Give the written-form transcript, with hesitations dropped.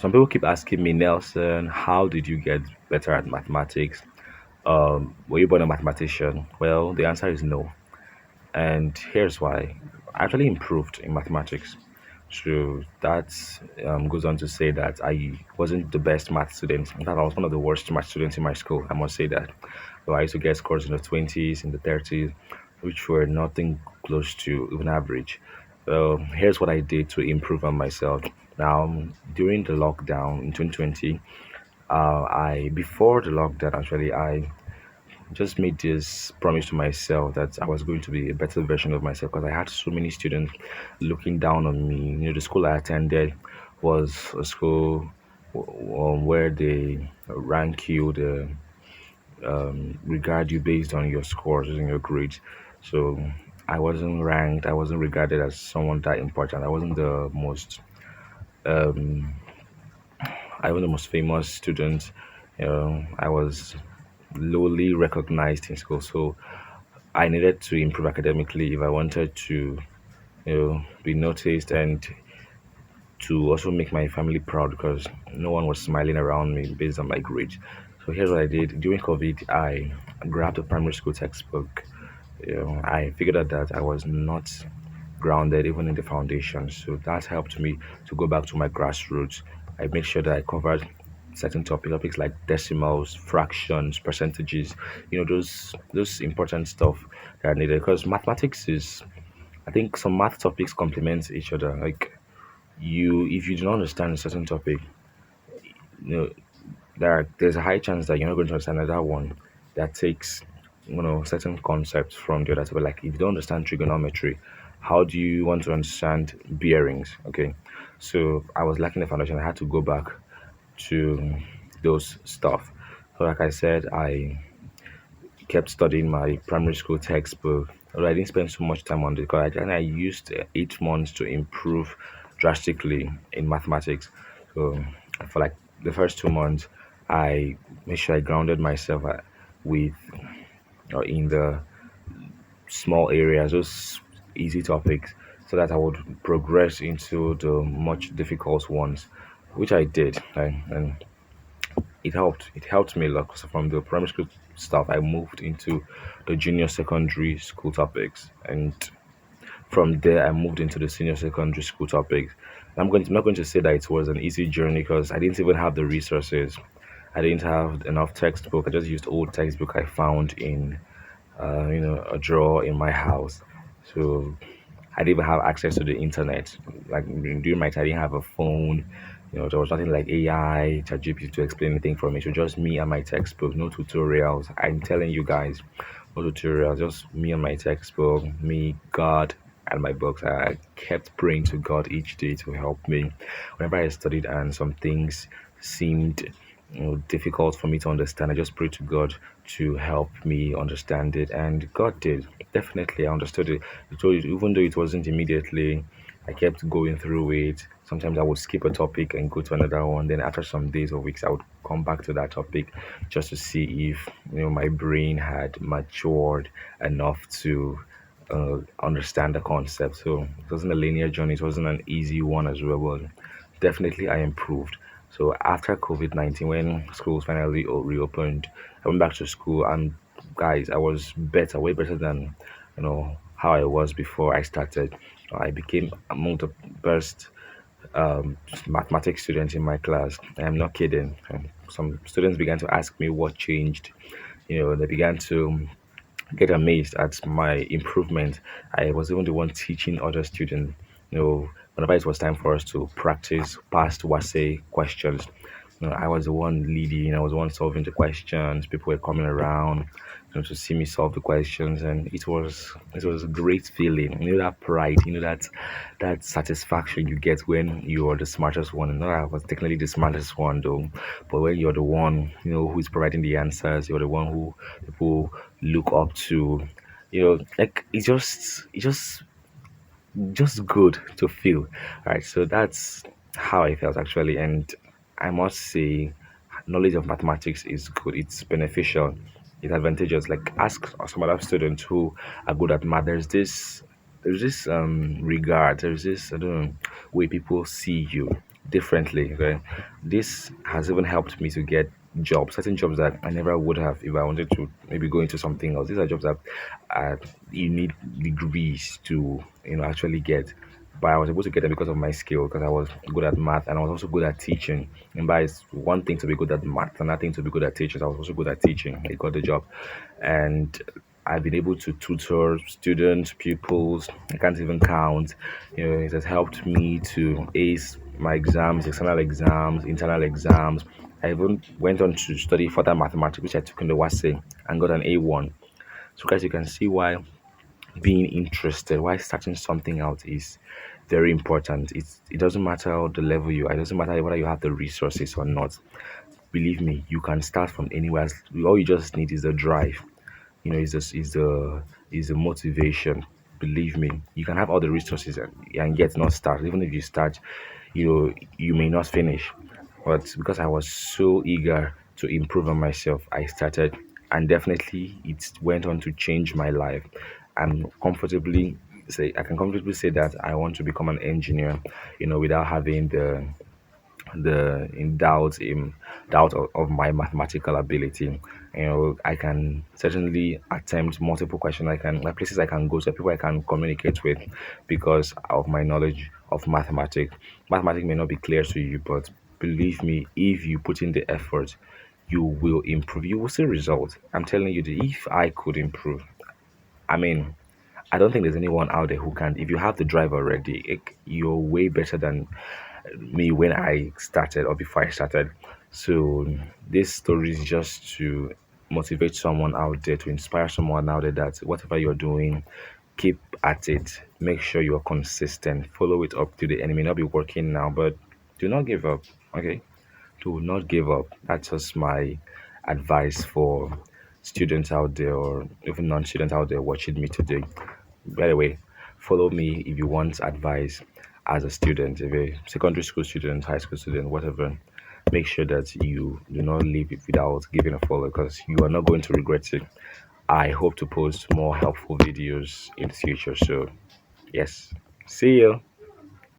Some people keep asking me, Nelson, how did you get better at mathematics? Were you born a mathematician? Well, the answer is no. And here's why. I actually improved in mathematics. So that goes on to say that I wasn't the best math student. In fact, I was one of the worst math students in my school. I must say that. So I used to get scores in the 20s, in the 30s, which were nothing close to even average. So here's what I did to improve on myself. Now, during the lockdown in 2020, I before the lockdown actually, I just made this promise to myself that I was going to be a better version of myself because I had so many students looking down on me. The school I attended was a school where they rank you, the regard you based on your scores and your grades. So I wasn't ranked. I wasn't regarded as someone that important. Um, I wasn't the most famous student. I was lowly recognized in school. So I needed to improve academically if I wanted to, be noticed and to also make my family proud because no one was smiling around me based on my grades. So here's what I did during COVID. I grabbed a primary school textbook. I figured out that I was not grounded even in the foundation. So that helped me to go back to my grassroots. I made sure that I covered certain topics like decimals, fractions, percentages, those important stuff that are needed because mathematics is I think some math topics complement each other. Like if you do not understand a certain topic, you know, there's a high chance that you're not going to understand another one that takes certain concepts from the other topic. Like if you don't understand trigonometry, how do you want to understand bearings? Okay, so I was lacking the foundation. I had to go back to those stuff. So like I said, I kept studying my primary school textbook. Although I didn't spend so much time on it because I used 8 months to improve drastically in mathematics. So for like the first 2 months, I made sure I grounded myself with in the small areas, those easy topics, so that I would progress into the much difficult ones, which I did. And it helped. It helped me a lot 'cause from the primary school stuff, I moved into the junior secondary school topics, and from there, I moved into the senior secondary school topics. I'm not going to say that it was an easy journey because I didn't even have the resources. I didn't have enough textbook. I just used old textbook I found in, a drawer in my house. So I didn't even have access to the internet. Like during my time, I didn't have a phone. There was nothing like AI, ChatGPT to explain anything for me. So just me and my textbook, no tutorials. I'm telling you guys, no tutorials, just me and my textbook, me, God, and my books. I kept praying to God each day to help me. Whenever I studied and some things seemed difficult for me to understand, I just prayed to God to help me understand it, and God did. Definitely, I understood it. I told you, even though it wasn't immediately, I kept going through it. Sometimes I would skip a topic and go to another one. Then after some days or weeks, I would come back to that topic just to see if my brain had matured enough to understand the concept. So it wasn't a linear journey. It wasn't an easy one as well. But definitely, I improved. So after COVID-19, when schools finally reopened, I went back to school, and guys, I was better, way better than how I was before I started. I became among the best mathematics students in my class. I'm not kidding. Some students began to ask me what changed. They began to get amazed at my improvement. I was even the one teaching other students. Whenever it was time for us to practice past WASE questions, I was the one leading. I was the one solving the questions. People were coming around, to see me solve the questions, and it was a great feeling. That pride. That satisfaction you get when you are the smartest one. Not I was technically the smartest one though, but when you're the one who is providing the answers, you're the one who people look up to. Like it's just good to feel. All right, so that's how I felt actually, and I must say, knowledge of mathematics is good. It's beneficial. It's advantageous. Like ask some other students who are good at math. There's this regard. There's this I don't know way people see you. differently. Okay? This has even helped me to get jobs, certain jobs that I never would have if I wanted to maybe go into something else. These are jobs that uh, you need degrees to actually get. But I was able to get them because of my skill, because I was good at math and I was also good at teaching. And by it's one thing to be good at math, another thing to be good at teaching. So I was also good at teaching. I got the job, and I've been able to tutor students, pupils. I can't even count. It has helped me to ace my exams, external exams, internal exams. I even went on to study further mathematics, which I took in the WASE and got an A1. So, guys, you can see why being interested, why starting something out is very important. It doesn't matter the level you are, it doesn't matter whether you have the resources or not. Believe me, you can start from anywhere. All you just need is the drive. Is the motivation. Believe me, you can have all the resources and yet not start. Even if you start, you may not finish. But because I was so eager to improve on myself, I started, and definitely it went on to change my life. I can comfortably say that I want to become an engineer, without having the in doubt of my mathematical ability. I can certainly attempt multiple questions. I can like places I can go to, people I can communicate with, because of my knowledge of mathematics. Mathematics may not be clear to you, but believe me, if you put in the effort, you will improve. You will see results. I'm telling you, that if I could improve, I mean, I don't think there's anyone out there who can. If you have the drive already, you're way better than me when I started or before I started. So this story is just to motivate someone out there, to inspire someone out there that whatever you're doing, keep at it. Make sure you are consistent. Follow it up to the end. It may not be working now, but do not give up. Okay, do not give up. That's just my advice for students out there or even non-students out there watching me today. By the way, follow me if you want advice as a student, if a secondary school student, high school student, whatever. Make sure that you do not leave it without giving a follow, because you are not going to regret it. I hope to post more helpful videos in the future. So, yes, see you.